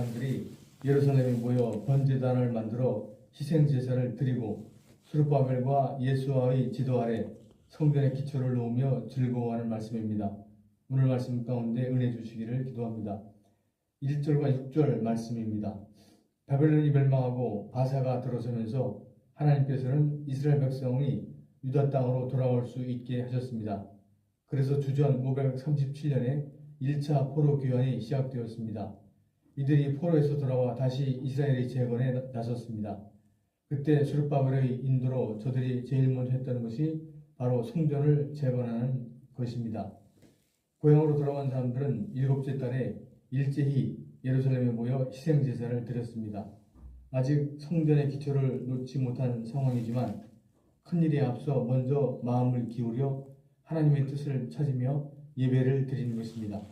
사람들이 예루살렘에 모여 번제단을 만들어 희생제사를 드리고 스룹바벨과 예수와의 지도 아래 성전의 기초를 놓으며 즐거워하는 말씀입니다. 오늘 말씀 가운데 은혜 주시기를 기도합니다. 1절과 6절 말씀입니다. 바벨론이 멸망하고 바사가 들어서면서 하나님께서는 이스라엘 백성이 유다 땅으로 돌아올 수 있게 하셨습니다. 그래서 주전 537년에 1차 포로 귀환이 시작되었습니다. 이들이 포로에서 돌아와 다시 이스라엘의 재건에 나섰습니다. 그때 스룹바벨의 인도로 저들이 제일 먼저 했다는 것이 바로 성전을 재건하는 것입니다. 고향으로 돌아온 사람들은 7째 달에 일제히 예루살렘에 모여 희생제사를 드렸습니다. 아직 성전의 기초를 놓지 못한 상황이지만 큰일에 앞서 먼저 마음을 기울여 하나님의 뜻을 찾으며 예배를 드리는 것입니다.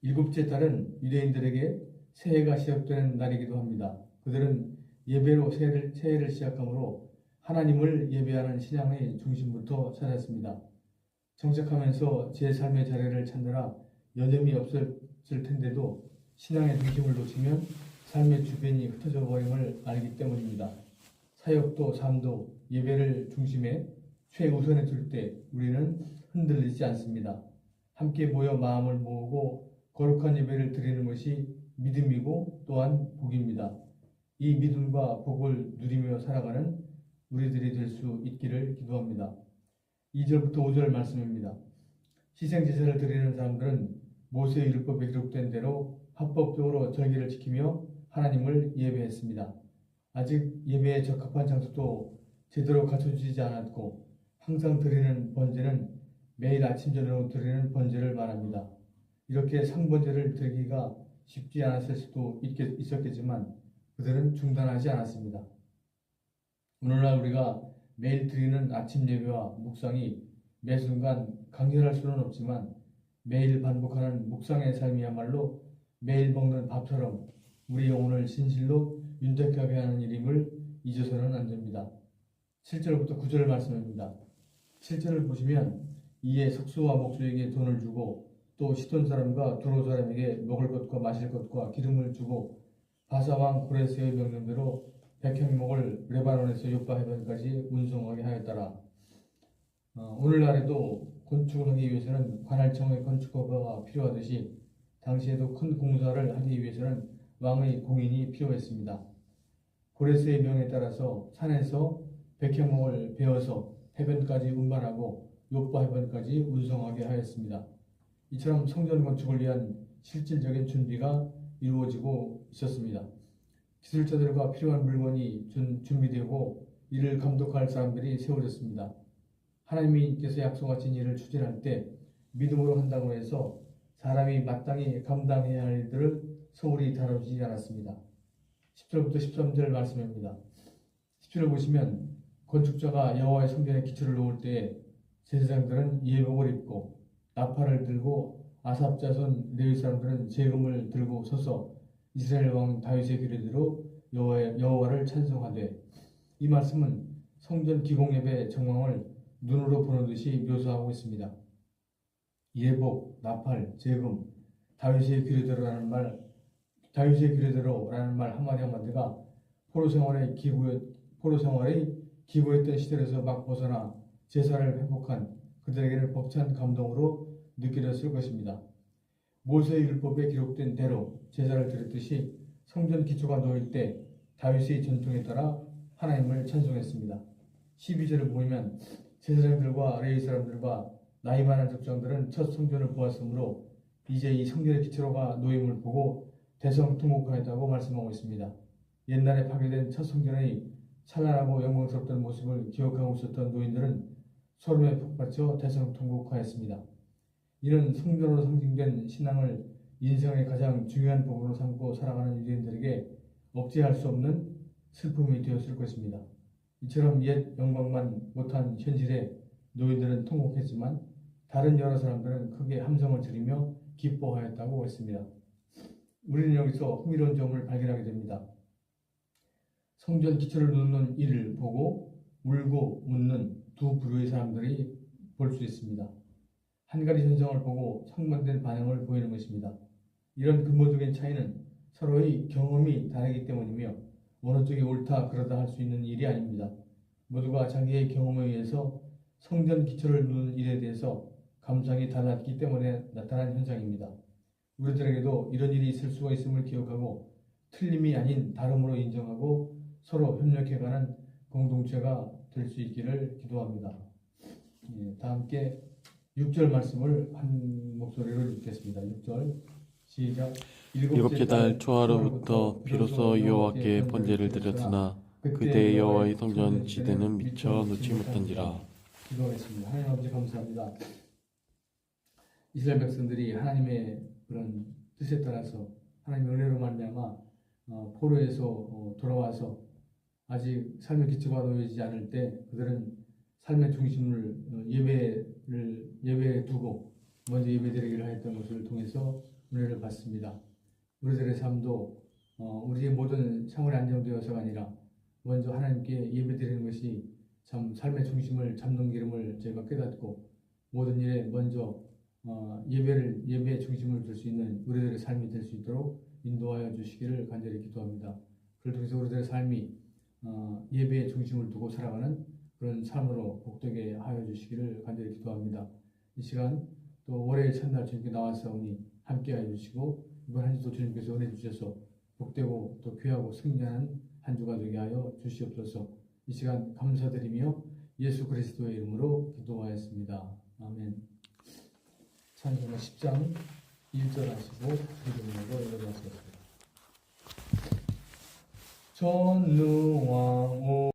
7째 달은 유대인들에게 새해가 시작되는 날이기도 합니다. 그들은 예배로 새해를 시작하므로 하나님을 예배하는 신앙의 중심부터 찾았습니다. 정착하면서 제 삶의 자리를 찾느라 여념이 없었을 텐데도 신앙의 중심을 놓치면 삶의 주변이 흩어져 버림을 알기 때문입니다. 사역도 삶도 예배를 중심에 최우선에 둘 때 우리는 흔들리지 않습니다. 함께 모여 마음을 모으고 거룩한 예배를 드리는 것이 믿음이고 또한 복입니다. 이 믿음과 복을 누리며 살아가는 우리들이 될 수 있기를 기도합니다. 2절부터 5절 말씀입니다. 희생제사를 드리는 사람들은 모세의 율법에 기록된 대로 합법적으로 절기를 지키며 하나님을 예배했습니다. 아직 예배에 적합한 장소도 제대로 갖춰지지 않았고 항상 드리는 번제는 매일 아침 저녁으로 드리는 번제를 말합니다. 이렇게 상번제를 드리기가 쉽지 않았을 수도 있었겠지만 그들은 중단하지 않았습니다. 오늘날 우리가 매일 드리는 아침 예배와 묵상이 매 순간 강렬할 수는 없지만 매일 반복하는 묵상의 삶이야말로 매일 먹는 밥처럼 우리 영혼을 진실로 윤택하게 하는 일임을 잊어서는 안 됩니다. 7절부터 9절 말씀입니다. 7절을 보시면 이에 석수와 목수에게 돈을 주고 또 시돈 사람과 두로 사람에게 먹을 것과 마실 것과 기름을 주고 바사왕 고레스의 명령대로 백향목을 레바논에서 요파 해변까지 운송하게 하였더라. 오늘날에도 건축을 하기 위해서는 관할청의 건축허가가 필요하듯이 당시에도 큰 공사를 하기 위해서는 왕의 공인이 필요했습니다. 고레스의 명에 따라서 산에서 백향목을 베어서 해변까지 운반하고 요파 해변까지 운송하게 하였습니다. 이처럼 성전 건축을 위한 실질적인 준비가 이루어지고 있었습니다. 기술자들과 필요한 물건이 준비되고 이를 감독할 사람들이 세워졌습니다. 하나님께서 약속하신 일을 추진할 때 믿음으로 한다고 해서 사람이 마땅히 감당해야 할 일들을 소홀히 다루지 않았습니다. 10절부터 13절 말씀입니다. 10절을 보시면 건축자가 여호와의 성전에 기초를 놓을 때에 제사장들은 예복을 입고 나팔을 들고 아삽 자손 레위 사람들은 제금을 들고 서서 이스라엘 왕 다윗의 규례대로 여호와를 찬송하되, 이 말씀은 성전 기공 예배 정황을 눈으로 보는 듯이 묘사하고 있습니다. 예복, 나팔, 제금, 다윗의 규례대로라는 말 한마디 한마디가 포로 생활의 기구했던 시절에서 막 벗어나 제사를 회복한 그들에게는 벅찬 감동으로 느껴졌을 것입니다. 모세의 율법에 기록된 대로 제사를 드렸듯이 성전 기초가 놓일 때 다윗의 전통에 따라 하나님을 찬송했습니다. 12절을 보면 제사장들과 레위 사람들과 나이 많은 족장들은 첫 성전을 보았으므로 이제 이 성전의 기초가 놓임을 보고 대성통곡하였다고 말씀하고 있습니다. 옛날에 파괴된 첫 성전의 찬란하고 영광스럽던 모습을 기억하고 있었던 노인들은 소름에 푹 빠져 대성통곡하였습니다. 이는 성전으로 상징된 신앙을 인생의 가장 중요한 부분으로 삼고 살아가는 유대인들에게 억제할 수 없는 슬픔이 되었을 것입니다. 이처럼 옛 영광만 못한 현실에 노인들은 통곡했지만 다른 여러 사람들은 크게 함성을 지르며 기뻐하였다고 했습니다. 우리는 여기서 흥미로운 점을 발견하게 됩니다. 성전 기초를 놓는 일을 보고 울고 웃는 두 부류의 사람들이 볼 수 있습니다. 한 가지 현상을 보고 상반된 반응을 보이는 것입니다. 이런 근본적인 차이는 서로의 경험이 다르기 때문이며 어느 쪽이 옳다 그러다 할 수 있는 일이 아닙니다. 모두가 자기의 경험에 의해서 성전 기초를 두는 일에 대해서 감상이 달랐기 때문에 나타난 현상입니다. 우리들에게도 이런 일이 있을 수가 있음을 기억하고 틀림이 아닌 다름으로 인정하고 서로 협력해가는 공동체가 될 수 있기를 기도합니다. 다 함께 6절 말씀을 한 목소리로 읽겠습니다. 6절 시작. 일곱째 달 초하루부터 비로소 여호와께 번제를 드렸으나 그때 여호와의 성전 지대는 미처 놓지 못한지라. 기도하겠습니다. 하나님 아버지 감사합니다. 이스라엘 백성들이 하나님의 그런 뜻에 따라서 하나님의 은혜로 말미암아 포로에서 돌아와서 아직 삶의 기초가 놓여지지 않을 때 그들은 삶의 중심을 예배에 두고 먼저 예배드리기를 하였던 것을 통해서 은혜를 받습니다. 우리들의 삶도 우리의 모든 생활이 안정되어서가 아니라 먼저 하나님께 예배드리는 것이 참 삶의 중심을 잡는 기름을 저희가 깨닫고 모든 일에 먼저 예배의 중심을 둘 수 있는 우리들의 삶이 될 수 있도록 인도하여 주시기를 간절히 기도합니다. 그를 통해서 우리들의 삶이 예배의 중심을 두고 살아가는 그런 삶으로 복되게 하여 주시기를 간절히 기도합니다. 이 시간 또 올해의 첫날 주님께 나와서오니 함께 하여 주시고 이번 한 주도 주님께서 은혜 주셔서 복되고 또 귀하고 승리하는 한 주가 되게 하여 주시옵소서. 이 시간 감사드리며 예수 그리스도의 이름으로 기도하였습니다. 아멘. 찬송가 10장 1절 하시고 이름으로 읽어주셨습니다. 전능왕